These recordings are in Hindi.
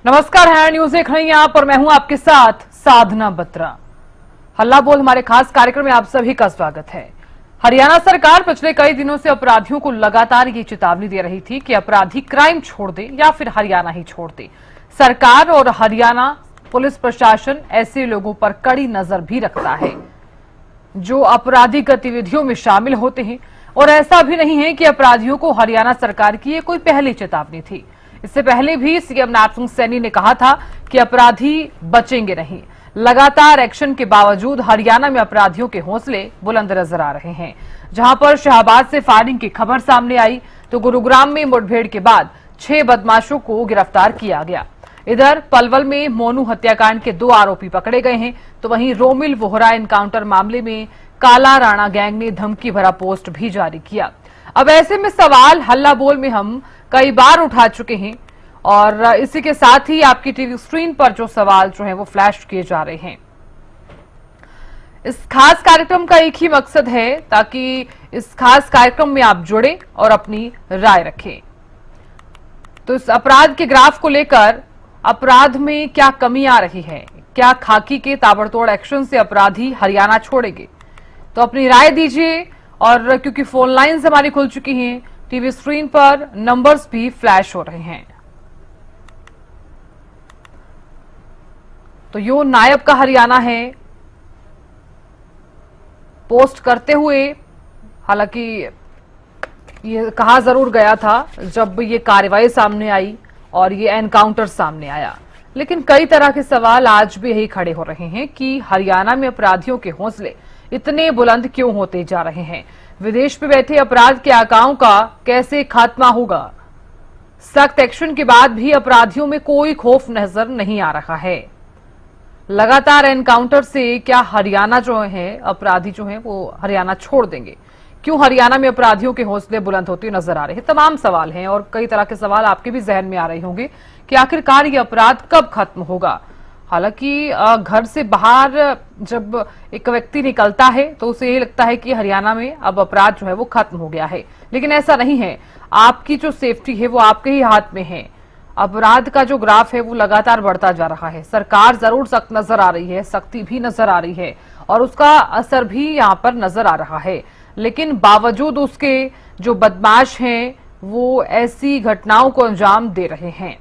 नमस्कार, है न्यूज देख रही हैं आप और मैं हूं आपके साथ साधना बत्रा। हल्ला बोल हमारे खास कार्यक्रम में आप सभी का स्वागत है। हरियाणा सरकार पिछले कई दिनों से अपराधियों को लगातार ये चेतावनी दे रही थी कि अपराधी क्राइम छोड़ दे या फिर हरियाणा ही छोड़ दे। सरकार और हरियाणा पुलिस प्रशासन ऐसे लोगों पर कड़ी नजर भी रखता है जो अपराधी गतिविधियों में शामिल होते हैं, और ऐसा भी नहीं है कि अपराधियों को हरियाणा सरकार की ये कोई पहली चेतावनी थी। इससे पहले भी सीएम नरसिंह सैनी ने कहा था कि अपराधी बचेंगे नहीं। लगातार एक्शन के बावजूद हरियाणा में अपराधियों के हौसले बुलंद नजर आ रहे हैं। जहां पर शाहबाद से फायरिंग की खबर सामने आई तो गुरुग्राम में मुठभेड़ के बाद 6 बदमाशों को गिरफ्तार किया गया। इधर पलवल में मोनू हत्याकांड के 2 आरोपी पकड़े गए हैं, तो वहीं रोमिल वोहरा एनकाउंटर मामले में काला राणा गैंग ने धमकी भरा पोस्ट भी जारी किया। अब ऐसे में सवाल हल्ला बोल में हम कई बार उठा चुके हैं और इसी के साथ ही आपकी टीवी स्क्रीन पर जो सवाल जो है वो फ्लैश किए जा रहे हैं। इस खास कार्यक्रम का एक ही मकसद है ताकि इस खास कार्यक्रम में आप जुड़े और अपनी राय रखें। तो इस अपराध के ग्राफ को लेकर अपराध में क्या कमी आ रही है, क्या खाकी के ताबड़तोड़ एक्शन से अपराधी हरियाणा छोड़ेंगे, तो अपनी राय दीजिए। और क्योंकि फोन लाइन्स हमारी खुल चुकी हैं, टीवी स्क्रीन पर नंबर्स भी फ्लैश हो रहे हैं। तो यो नायब का हरियाणा है पोस्ट करते हुए, हालांकि ये कहा जरूर गया था जब ये कार्रवाई सामने आई और ये एनकाउंटर सामने आया, लेकिन कई तरह के सवाल आज भी यही खड़े हो रहे हैं कि हरियाणा में अपराधियों के हौसले इतने बुलंद क्यों होते जा रहे हैं। विदेश में बैठे अपराध के आकाओं का कैसे खात्मा होगा। सख्त एक्शन के बाद भी अपराधियों में कोई खौफ नजर नहीं आ रहा है। लगातार एनकाउंटर से क्या हरियाणा जो है अपराधी जो है वो हरियाणा छोड़ देंगे, क्यों हरियाणा में अपराधियों के हौसले बुलंद होते नजर आ रहे हैं। तमाम सवाल हैं और कई तरह के सवाल आपके भी जहन में आ रहे होंगे कि आखिरकार ये अपराध कब खत्म होगा। हालांकि घर से बाहर जब एक व्यक्ति निकलता है तो उसे ये लगता है कि हरियाणा में अब अपराध जो है वो खत्म हो गया है, लेकिन ऐसा नहीं है। आपकी जो सेफ्टी है वो आपके ही हाथ में है। अपराध का जो ग्राफ है वो लगातार बढ़ता जा रहा है। सरकार जरूर सख्त नजर आ रही है, सख्ती भी नजर आ रही है और उसका असर भी यहाँ पर नजर आ रहा है, लेकिन बावजूद उसके जो बदमाश हैं वो ऐसी घटनाओं को अंजाम दे रहे हैं।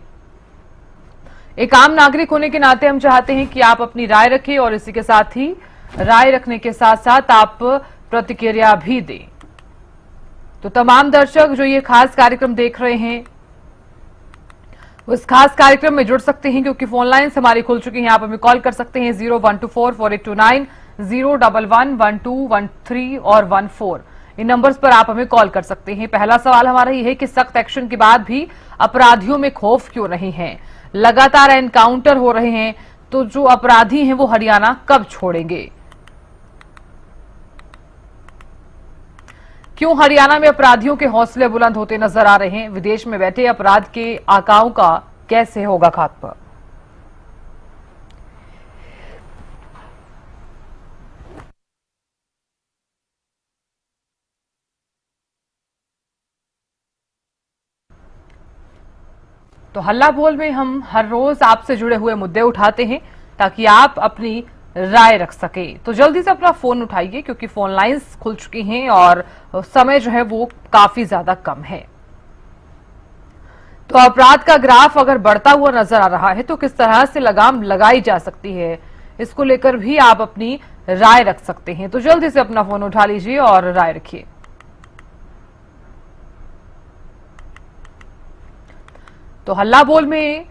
एक आम नागरिक होने के नाते हम चाहते हैं कि आप अपनी राय रखें और इसी के साथ ही राय रखने के साथ साथ आप प्रतिक्रिया भी दें। तो तमाम दर्शक जो ये खास कार्यक्रम देख रहे हैं उस खास कार्यक्रम में जुड़ सकते हैं, क्योंकि फोन लाइन्स हमारी खुल चुकी हैं। आप हमें कॉल कर सकते हैं 01244829, 0111213 और 14। इन नंबर्स पर आप हमें कॉल कर सकते हैं। पहला सवाल हमारा ये है कि सख्त एक्शन के बाद भी अपराधियों में खौफ क्यों नहीं है। लगातार एनकाउंटर हो रहे हैं तो जो अपराधी हैं वो हरियाणा कब छोड़ेंगे। क्यों हरियाणा में अपराधियों के हौसले बुलंद होते नजर आ रहे हैं। विदेश में बैठे अपराध के आकाओं का कैसे होगा खात्मा। तो हल्ला बोल में हम हर रोज आपसे जुड़े हुए मुद्दे उठाते हैं ताकि आप अपनी राय रख सके। तो जल्दी से अपना फोन उठाइए क्योंकि फोन लाइंस खुल चुकी हैं और समय जो है वो काफी ज्यादा कम है। तो अपराध का ग्राफ अगर बढ़ता हुआ नजर आ रहा है तो किस तरह से लगाम लगाई जा सकती है, इसको लेकर भी आप अपनी राय रख सकते हैं। तो जल्दी से अपना फोन उठा लीजिए और राय रखिए। तो हल्ला बोल में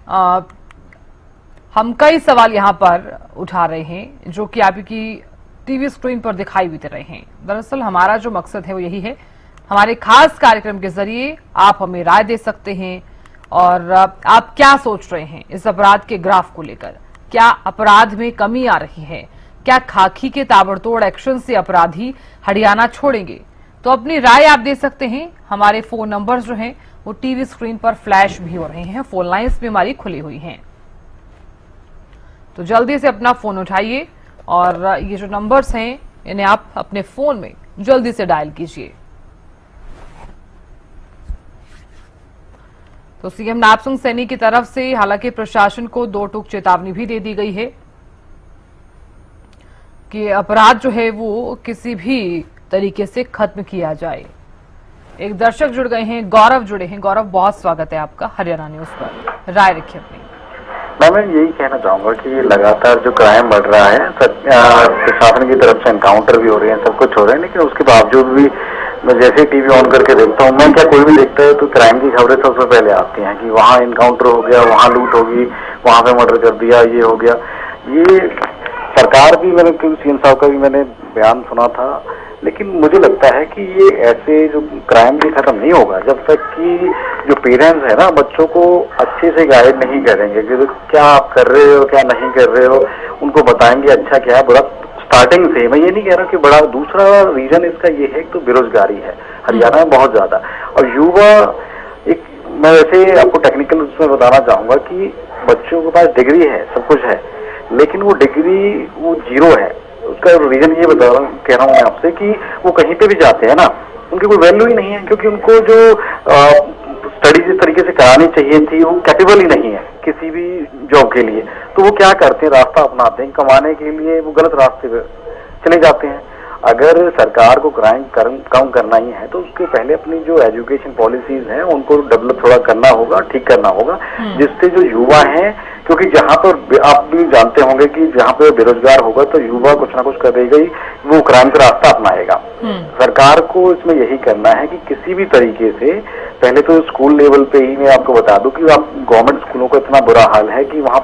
हम कई सवाल यहां पर उठा रहे हैं जो कि आपकी टीवी स्क्रीन पर दिखाई भी दे रहे हैं। दरअसल हमारा जो मकसद है वो यही है, हमारे खास कार्यक्रम के जरिए आप हमें राय दे सकते हैं और आप क्या सोच रहे हैं इस अपराध के ग्राफ को लेकर। क्या अपराध में कमी आ रही है, क्या खाकी के ताबड़तोड़ एक्शन से अपराधी हरियाणा छोड़ेंगे। तो अपनी राय आप दे सकते हैं। हमारे फोन नंबर जो हैं वो टीवी स्क्रीन पर फ्लैश भी हो रहे हैं, फोन लाइन्स भी हमारी खुली हुई हैं। तो जल्दी से अपना फोन उठाइए और ये जो नंबर्स हैं इन्हें आप अपने फोन में जल्दी से डायल कीजिए। तो सीएम नापसंग सैनी की तरफ से हालांकि प्रशासन को 2 टूक चेतावनी भी दे दी गई है कि अपराध जो है वो किसी भी तरीके से खत्म किया जाए। एक दर्शक जुड़ गए हैं, गौरव जुड़े हैं। गौरव, बहुत स्वागत है आपका हरियाणा न्यूज पर, राय रखिए अपनी। मैं यही कहना चाहूंगा कि लगातार जो क्राइम बढ़ रहा है, प्रशासन की तरफ से एनकाउंटर भी हो रहे हैं, सब कुछ हो रहा है, लेकिन उसके बावजूद भी मैं जैसे टीवी ऑन करके देखता हूँ, मैं क्या कोई भी देखता है तो क्राइम की खबरें सबसे पहले आती हैं कि वहाँ एनकाउंटर हो गया, वहाँ लूट होगी, वहाँ पे मर्डर कर दिया, ये हो गया। ये सरकार भी, मैंने सीएम साहब का भी मैंने बयान सुना था, लेकिन मुझे लगता है कि ये ऐसे जो क्राइम भी खत्म नहीं होगा जब तक कि जो पेरेंट्स है ना, बच्चों को अच्छे से गाइड नहीं करेंगे कि क्या आप कर रहे हो, क्या नहीं कर रहे हो, उनको बताएंगे अच्छा क्या है बुरा स्टार्टिंग से। मैं ये नहीं कह रहा कि बड़ा, दूसरा रीजन इसका ये है तो बेरोजगारी है हरियाणा में बहुत ज्यादा, और युवा एक, मैं वैसे आपको टेक्निकल उसमें बताना चाहूंगा कि बच्चों के पास डिग्री है, सब कुछ है, लेकिन वो डिग्री वो जीरो है। उसका रीजन ये कह रहा हूँ मैं आपसे कि वो कहीं पे भी जाते हैं ना, उनकी कोई वैल्यू ही नहीं है, क्योंकि उनको जो स्टडी जिस तरीके से करानी चाहिए थी वो कैपेबल ही नहीं है किसी भी जॉब के लिए। तो वो क्या करते हैं, रास्ता अपनाते हैं कमाने के लिए, वो गलत रास्ते पे चले जाते हैं। अगर सरकार को क्राइम कम करना ही है तो उसके पहले अपनी जो एजुकेशन पॉलिसीज हैं उनको डेवलप थोड़ा करना होगा, ठीक करना होगा, जिससे जो युवा हैं, क्योंकि जहां पर आप भी जानते होंगे कि जहां पर बेरोजगार होगा तो युवा कुछ ना कुछ करेगा ही, वो क्राइम का रास्ता अपनाएगा। सरकार को इसमें यही करना है कि किसी भी तरीके से, पहले तो स्कूल लेवल पे ही मैं आपको बता दूं कि आप गवर्नमेंट स्कूलों का इतना बुरा हाल है कि वहां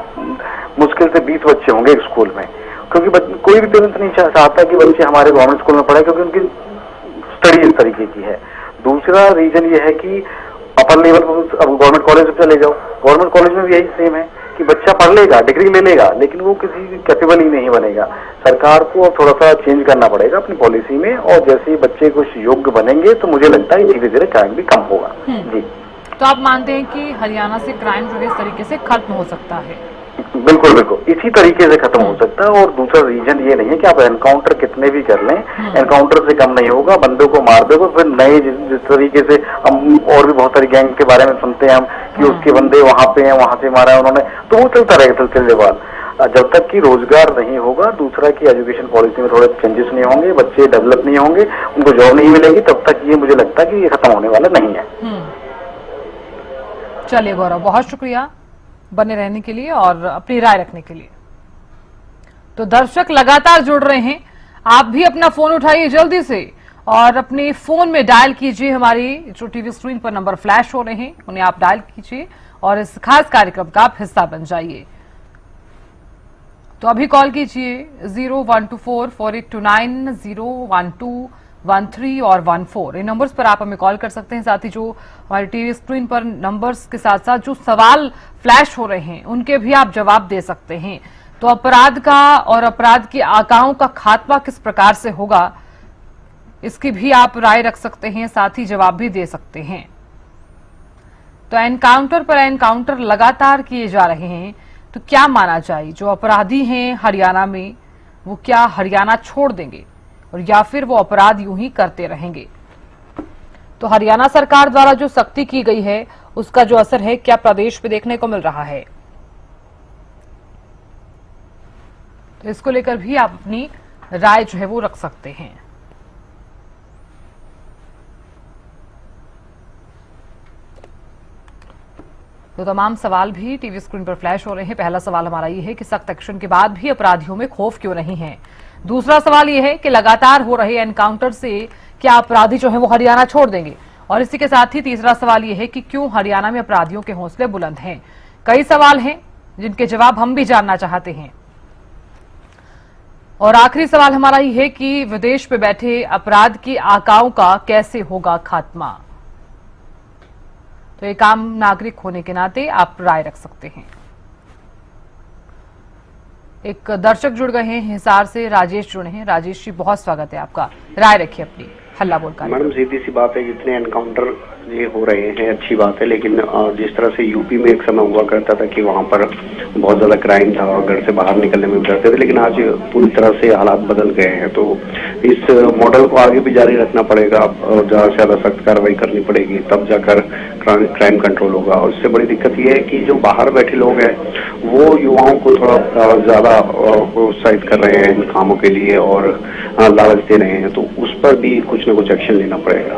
मुश्किल से 20 बच्चे होंगे एक स्कूल में, क्योंकि कोई भी पेरेंट्स नहीं चाहता कि बच्चे हमारे गवर्नमेंट स्कूल में पढ़े, क्योंकि उनकी स्टडी इस तरीके की है। दूसरा रीजन ये है कि अपर लेवल पर अब गवर्नमेंट कॉलेज में चले जाओ, गवर्नमेंट कॉलेज में भी यही सेम है कि बच्चा पढ़ लेगा, डिग्री ले लेगा, लेकिन वो किसी कैपेबल ही नहीं बनेगा। सरकार को थोड़ा सा चेंज करना पड़ेगा अपनी पॉलिसी में, और जैसे ही बच्चे कुछ योग्य बनेंगे तो मुझे लगता है धीरे धीरे क्राइम भी कम होगा। जी, तो आप मानते हैं कि हरियाणा से क्राइम जो है इस तरीके से खत्म हो सकता है? बिल्कुल बिल्कुल, इसी तरीके से खत्म हो सकता है। और दूसरा रीजन ये नहीं है कि आप एनकाउंटर कितने भी कर लें, एनकाउंटर से कम नहीं होगा। बंदों को मार दोगे फिर नए जिस तरीके से हम और भी बहुत सारी गैंग के बारे में सुनते हैं हम कि उसके बंदे वहां पे हैं, वहां से मारा है उन्होंने, तो वो चलता रहेगा सिलसिले बाद जब तक कि रोजगार नहीं होगा। दूसरा कि एजुकेशन पॉलिसी में थोड़े चेंजेस नहीं होंगे, बच्चे डेवलप नहीं होंगे, उनको जॉब नहीं मिलेगी, तब तक ये मुझे लगता है कि ये खत्म होने वाला नहीं है। चलिए गौरव, बहुत शुक्रिया बने रहने के लिए और अपनी राय रखने के लिए। तो दर्शक लगातार जुड़ रहे हैं, आप भी अपना फोन उठाइए जल्दी से और अपने फोन में डायल कीजिए, हमारी जो टीवी स्क्रीन पर नंबर फ्लैश हो रहे हैं उन्हें आप डायल कीजिए और इस खास कार्यक्रम का आप हिस्सा बन जाइए। तो अभी कॉल कीजिए 01244829 01213 और 14, इन नंबर्स पर आप हमें कॉल कर सकते हैं। साथ ही जो हमारी टीवी स्क्रीन पर नंबर्स के साथ साथ जो सवाल फ्लैश हो रहे हैं उनके भी आप जवाब दे सकते हैं। तो अपराध का और अपराध की आकाओं का खात्मा किस प्रकार से होगा, इसकी भी आप राय रख सकते हैं, साथ ही जवाब भी दे सकते हैं। तो एनकाउंटर पर एनकाउंटर लगातार किए जा रहे हैं, तो क्या माना जाए, जो अपराधी हैं हरियाणा में वो क्या हरियाणा छोड़ देंगे और या फिर वो अपराध यूं ही करते रहेंगे? तो हरियाणा सरकार द्वारा जो सख्ती की गई है उसका जो असर है क्या प्रदेश में देखने को मिल रहा है? तो इसको लेकर भी आप अपनी राय जो है वो रख सकते हैं। तो तमाम सवाल भी टीवी स्क्रीन पर फ्लैश हो रहे हैं। पहला सवाल हमारा ये है कि सख्त एक्शन के बाद भी अपराधियों में खौफ क्यों नहीं है? दूसरा सवाल ये है कि लगातार हो रहे एनकाउंटर से क्या अपराधी जो है वो हरियाणा छोड़ देंगे? और इसी के साथ ही तीसरा सवाल ये है कि क्यों हरियाणा में अपराधियों के हौसले बुलंद हैं? कई सवाल हैं जिनके जवाब हम भी जानना चाहते हैं। और आखिरी सवाल हमारा ये है कि विदेश में बैठे अपराध की आकाओं का कैसे होगा खात्मा? तो एक आम नागरिक होने के नाते आप राय रख सकते हैं। एक दर्शक जुड़ गए हैं हिसार से, राजेश जुड़े हैं। राजेश जी, बहुत स्वागत है आपका, राय रखिए अपनी, हल्ला बोल कर। मैडम सीधी सी बात है, जितने एनकाउंटर ये हो रहे हैं अच्छी बात है, लेकिन जिस तरह से यूपी में एक समय हुआ करता था कि वहाँ पर बहुत ज्यादा क्राइम था और घर से बाहर निकलने में डरते थे, लेकिन आज पूरी तरह से हालात बदल गए हैं। तो इस मॉडल को आगे भी जारी रखना पड़ेगा और ज्यादा से ज्यादा सख्त कार्रवाई करनी पड़ेगी, तब जाकर क्राइम कंट्रोल होगा। और उससे बड़ी दिक्कत ये है कि जो बाहर बैठे लोग हैं वो युवाओं को थोड़ा ज्यादा प्रोत्साहित कर रहे हैं इन कामों के लिए और लालच दे रहे हैं, तो उस पर भी कुछ न कुछ एक्शन लेना पड़ेगा।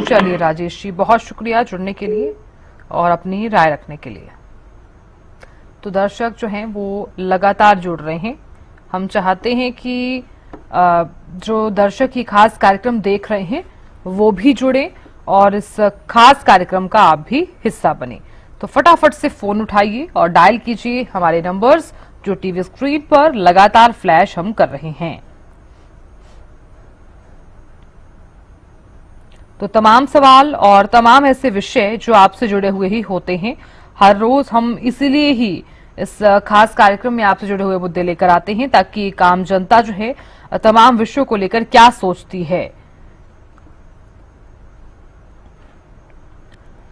चलिए राजेश जी, बहुत शुक्रिया जुड़ने के लिए और अपनी राय रखने के लिए। तो दर्शक जो हैं वो लगातार जुड़ रहे हैं। हम चाहते हैं कि जो दर्शक ही खास कार्यक्रम देख रहे हैं वो भी जुड़े और इस खास कार्यक्रम का आप भी हिस्सा बने। तो फटाफट से फोन उठाइए और डायल कीजिए हमारे नंबर्स जो टीवी स्क्रीन पर लगातार फ्लैश हम कर रहे हैं। तो तमाम सवाल और तमाम ऐसे विषय जो आपसे जुड़े हुए ही होते हैं, हर रोज हम इसीलिए ही इस खास कार्यक्रम में आपसे जुड़े हुए मुद्दे लेकर आते हैं ताकि एक आम जनता जो है तमाम विषयों को लेकर क्या सोचती है।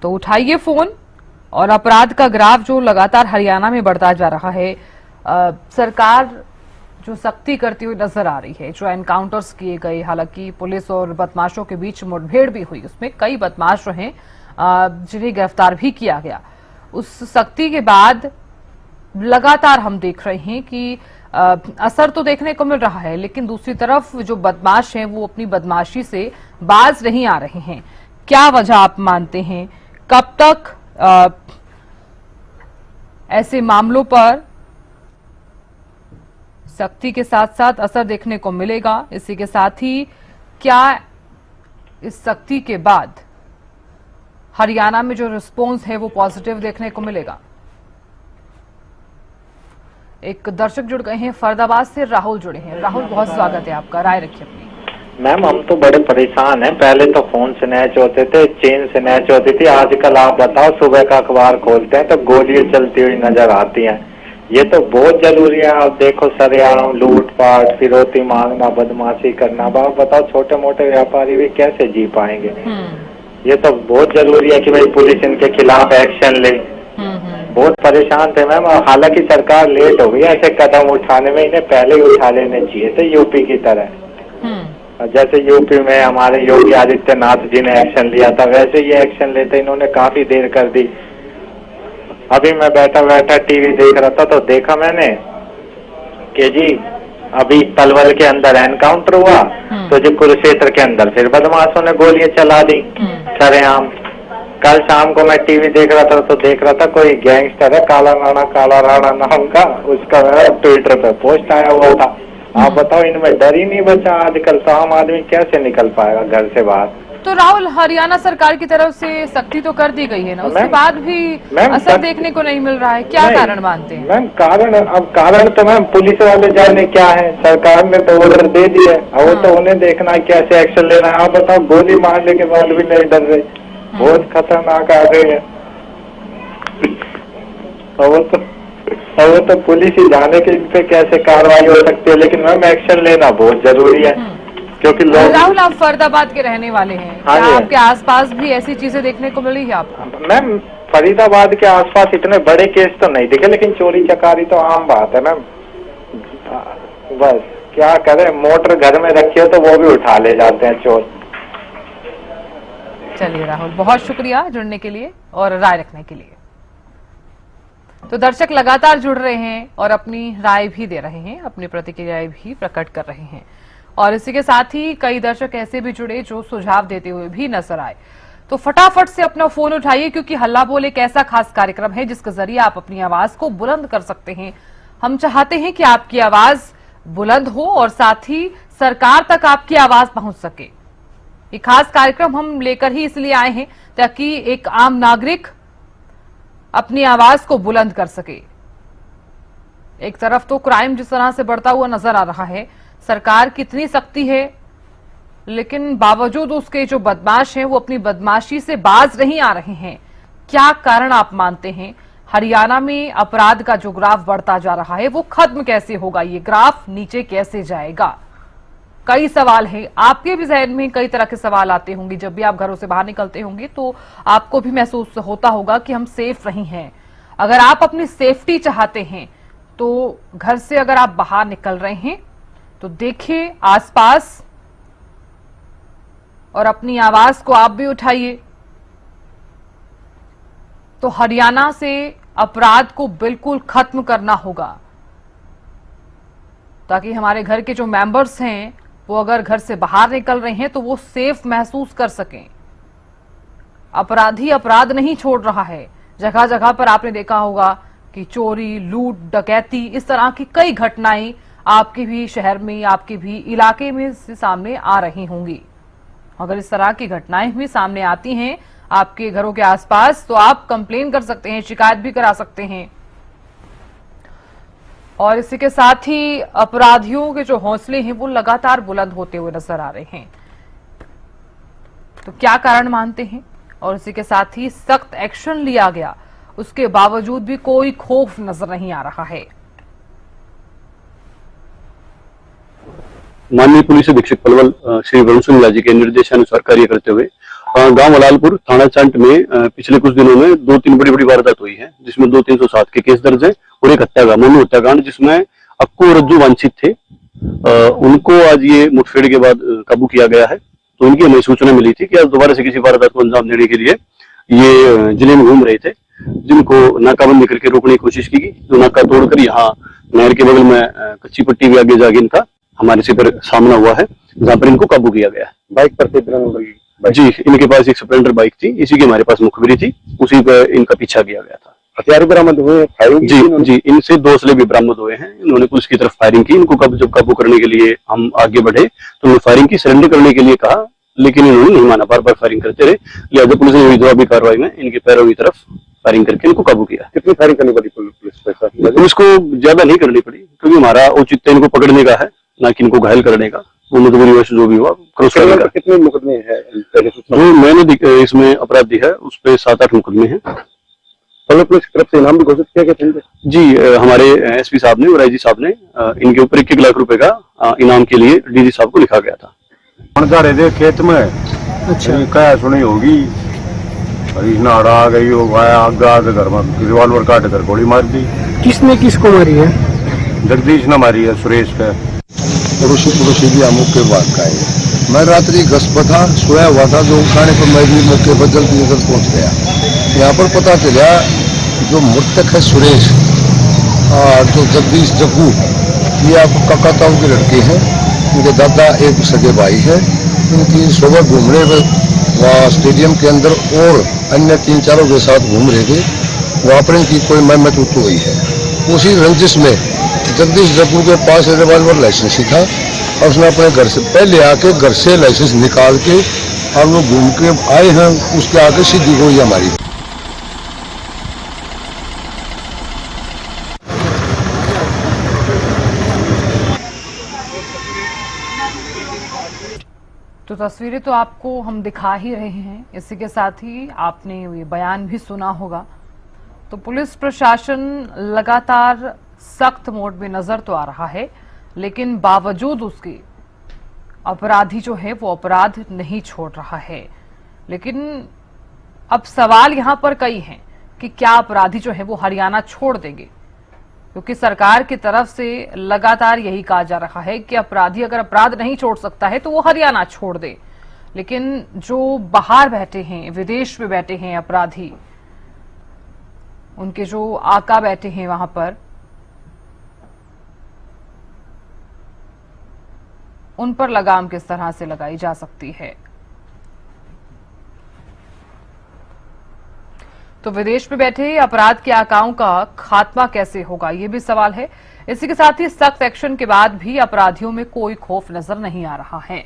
तो उठाइए फोन। और अपराध का ग्राफ जो लगातार हरियाणा में बढ़ता जा रहा है, सरकार जो सख्ती करती हुई नजर आ रही है, जो एनकाउंटर्स किए गए, हालांकि पुलिस और बदमाशों के बीच मुठभेड़ भी हुई, उसमें कई बदमाश जो हैं जिन्हें गिरफ्तार भी किया गया। उस सख्ती के बाद लगातार हम देख रहे हैं कि असर तो देखने को मिल रहा है, लेकिन दूसरी तरफ जो बदमाश हैं वो अपनी बदमाशी से बाज नहीं आ रहे हैं। क्या वजह आप मानते हैं? कब तक ऐसे मामलों पर सख्ती के साथ साथ असर देखने को मिलेगा? इसी के साथ ही क्या इस सख्ती के बाद हरियाणा में जो रिस्पॉन्स है वो पॉजिटिव देखने को मिलेगा? एक दर्शक जुड़ गए हैं फरीदाबाद से, राहुल जुड़े हैं। राहुल, बहुत स्वागत है आपका, राय रखिए अपनी। मैम, हम तो बड़े परेशान हैं। पहले तो फोन स्नैच होते थे, चेन स्नैच होती थी। आजकल आप बताओ, सुबह का अखबार खोलते हैं तो गोलियां चलती हुई नजर आती हैं। ये तो बहुत जरूरी है। आप देखो, सरेआम लूटपाट, फिरौती मांगना, बदमाशी करना। आप बताओ, छोटे मोटे व्यापारी भी कैसे जी पाएंगे? ये तो बहुत जरूरी है कि भाई पुलिस इनके खिलाफ एक्शन ले। बहुत परेशान थे मैम। हालांकि सरकार लेट हो गई ऐसे कदम उठाने में, इन्हें पहले ही उठा लेने चाहिए थे यूपी की तरह। जैसे यूपी में हमारे योगी आदित्यनाथ जी ने एक्शन लिया था, वैसे ये एक्शन लेते इन्होंने काफी देर कर दी। अभी मैं बैठा बैठा टीवी देख रहा था तो देखा मैंने कि जी अभी पलवल के अंदर एनकाउंटर हुआ, तो जो कुरुक्षेत्र के अंदर फिर बदमाशों ने गोलियां चला दी सरेआम। कल शाम को मैं टीवी देख रहा था तो देख रहा था कोई गैंगस्टर है, काला राणा नाम का, उसका ट्विटर पे पोस्ट आया हुआ था। आप बताओ, इनमें डर ही नहीं बचा आजकल। तो आम आदमी कैसे निकल पाएगा घर से बाहर? तो राहुल, हरियाणा सरकार की तरफ से सख्ती तो कर दी गई है ना, उसके बाद भी असर देखने को नहीं मिल रहा है। क्या कारण मानते हैं? मैम, कारण तो मैम पुलिस वाले जाने क्या है। सरकार ने तो ऑर्डर दे दिया, वो तो उन्हें देखना है कैसे एक्शन लेना है। आप बताओ, गोली मारने के बाद भी नहीं डर रहे, बहुत खतरनाक आ गए हैं। वो तो पुलिस ही जाने के इन पे कैसे कार्रवाई हो सकती है, लेकिन मैम एक्शन लेना बहुत जरूरी है क्योंकि लोग। राहुल, आप फरीदाबाद के रहने वाले हैं, क्या आपके आसपास भी ऐसी चीजें देखने को मिली है आपको? मैम, फरीदाबाद के आसपास इतने बड़े केस तो नहीं दिखे, लेकिन चोरी चकारी तो आम बात है मैम। बस क्या करें, मोटर घर में रखी हो तो वो भी उठा ले जाते हैं चोर। चलिए राहुल, बहुत शुक्रिया जुड़ने के लिए और राय रखने के लिए। तो दर्शक लगातार जुड़ रहे हैं और अपनी राय भी दे रहे हैं, अपनी प्रतिक्रियाएं भी प्रकट कर रहे हैं। और इसी के साथ ही कई दर्शक ऐसे भी जुड़े जो सुझाव देते हुए भी नजर आए। तो फटाफट से अपना फोन उठाइए, क्योंकि हल्ला बोल एक ऐसा खास कार्यक्रम है जिसके जरिए आप अपनी आवाज को बुलंद कर सकते हैं। हम चाहते हैं कि आपकी आवाज बुलंद हो और साथ ही सरकार तक आपकी आवाज पहुंच सके। ये खास कार्यक्रम हम लेकर ही इसलिए आए हैं ताकि एक आम नागरिक अपनी आवाज को बुलंद कर सके। एक तरफ तो क्राइम जिस तरह से बढ़ता हुआ नजर आ रहा है, सरकार कितनी सख्ती है, लेकिन बावजूद उसके जो बदमाश हैं वो अपनी बदमाशी से बाज नहीं आ रहे हैं। क्या कारण आप मानते हैं? हरियाणा में अपराध का जो ग्राफ बढ़ता जा रहा है वो खत्म कैसे होगा? ये ग्राफ नीचे कैसे जाएगा? कई सवाल हैं, आपके भी जहन में कई तरह के सवाल आते होंगे। जब भी आप घरों से बाहर निकलते होंगे तो आपको भी महसूस होता होगा कि हम सेफ नहीं हैं। अगर आप अपनी सेफ्टी चाहते हैं तो घर से अगर आप बाहर निकल रहे हैं तो देखिए आसपास और अपनी आवाज को आप भी उठाइए। तो हरियाणा से अपराध को बिल्कुल खत्म करना होगा, ताकि हमारे घर के जो मेंबर्स हैं वो अगर घर से बाहर निकल रहे हैं तो वो सेफ महसूस कर सकें। अपराधी अपराध नहीं छोड़ रहा है। जगह जगह पर आपने देखा होगा कि चोरी, लूट, डकैती, इस तरह की कई घटनाएं आपके भी शहर में, आपके भी इलाके में से सामने आ रही होंगी। अगर इस तरह की घटनाएं भी सामने आती हैं आपके घरों के आसपास, तो आप कंप्लेन कर सकते हैं, शिकायत भी करा सकते हैं। और इसी के साथ ही अपराधियों के जो हौसले हैं वो लगातार बुलंद होते हुए नजर आ रहे हैं। तो क्या कारण मानते हैं? और इसी के साथ ही सख्त एक्शन लिया गया, उसके बावजूद भी कोई खौफ नजर नहीं आ रहा है। माननीय पुलिस अधीक्षक पलवल श्री वरुण सिंह जी के निर्देशानुसार कार्य करते हुए गांव अलालपुर थाना चंट में पिछले कुछ दिनों में 2-3 बड़ी वारदात हुई है, जिसमें 2-307 के केस दर्ज है और एक हत्याकांड, मनु हत्याकांड, जिसमें अक्कू और रज्जू वांछित थे। उनको आज ये मुठभेड़ के बाद काबू किया गया है। तो उनकी हमें सूचना मिली थी कि आज दोबारा से किसी वारदात को अंजाम देने के लिए ये जिले में घूम रहे थे, जिनको नाकाबंदी करके रोकने की कोशिश की गई। तो नाका तोड़कर यहाँ नहर के बगल में कच्ची पट्टी भी आगे जाके इनका हमारे से पर सामना हुआ है, जहाँ पर इनको काबू किया गया है। बाइक पर थे जी, इनके पास एक स्प्लेंडर बाइक थी, इसी की हमारे पास मुखबिरी थी, उसी पर इनका पीछा किया गया था। हथियार बरामद हुए, फायरिंग जी, इनसे 2 असले भी बरामद हुए हैं। इन्होंने पुलिस की तरफ फायरिंग की। इनको जब काबू करने के लिए हम आगे बढ़े तो उन्होंने फायरिंग की, सरेंडर करने के लिए कहा, लेकिन इन्होंने नहीं माना, बार बार फायरिंग करते रहे। लिहाजा पुलिस ने जवाबी कार्रवाई में इनके पैरों की तरफ फायरिंग करके इनको काबू किया। कितनी फायरिंग करनी पड़ी पुलिस को? ज्यादा नहीं करनी पड़ी, क्योंकि हमारा औचित्य इनको पकड़ने का है, ना कि इनको घायल करने का। वो मजबूरी वश जो भी हुआ क्रॉस करने का। कितने मुकदमे हैं? जो मैंने इसमें अपराध दिया है उस पे 7-8 मुकदमे हैं। पुलिस की तरफ से इनाम भी घोषित किया गया? जी, हमारे एसपी साहब ने और आईजी साहब ने इनके ऊपर 1-1 लाख रुपए का इनाम के लिए डीजी साहब को लिखा गया था। अणधारे दे खेत में क्या सुनी होगी, नाड़ा आ गई हो, आगा घर में रिवॉल्वर काट कर गोली मार दी। किसने किसको मारी है? जगदीश ने मारी है, सुरेश का। पड़ोसी भी मौके बाद का है। मैं रात्रि गश्त था, सोया हुआ था, जो उठाने पर मैं भी मौके पर जल्दी जल्द पहुंच गया। यहाँ पर पता चला जो मृतक है सुरेश और जो जगदीश जग्गू, ये आप काकाताऊ के लड़के हैं। इनके दादा एक सगे भाई है। इनकी सुबह घूमने वहाँ स्टेडियम के अंदर और अन्य 3-4 के साथ घूम रहे थे। वहाँ पर इनकी कोई मरम्मत हो गई है। उसी रंजिश में जगदीश जग्गू के पास रिवॉल्वर लाइसेंस ही था और उसने अपने घर से पहले आके घर से लाइसेंस निकाल के हम लोग घूम के आए हैं। उसके आगे सीधी गोली हमारी। तो तस्वीरें तो आपको हम दिखा ही रहे हैं, इसी के साथ ही आपने ये बयान भी सुना होगा। तो पुलिस प्रशासन लगातार सख्त मोड में नजर तो आ रहा है, लेकिन बावजूद उसके अपराधी जो है वो अपराध नहीं छोड़ रहा है। लेकिन अब सवाल यहां पर कई हैं कि क्या अपराधी जो है वो हरियाणा छोड़ देंगे, क्योंकि सरकार की तरफ से लगातार यही कहा जा रहा है कि अपराधी अगर अपराध नहीं छोड़ सकता है तो वो हरियाणा छोड़ दे। लेकिन जो बाहर बैठे हैं, विदेश में बैठे हैं अपराधी, उनके जो आका बैठे हैं वहां पर, उन पर लगाम किस तरह से लगाई जा सकती है। तो विदेश में बैठे अपराध के आकाओं का खात्मा कैसे होगा, यह भी सवाल है। इसी के साथ ही सख्त एक्शन के बाद भी अपराधियों में कोई खौफ नजर नहीं आ रहा है।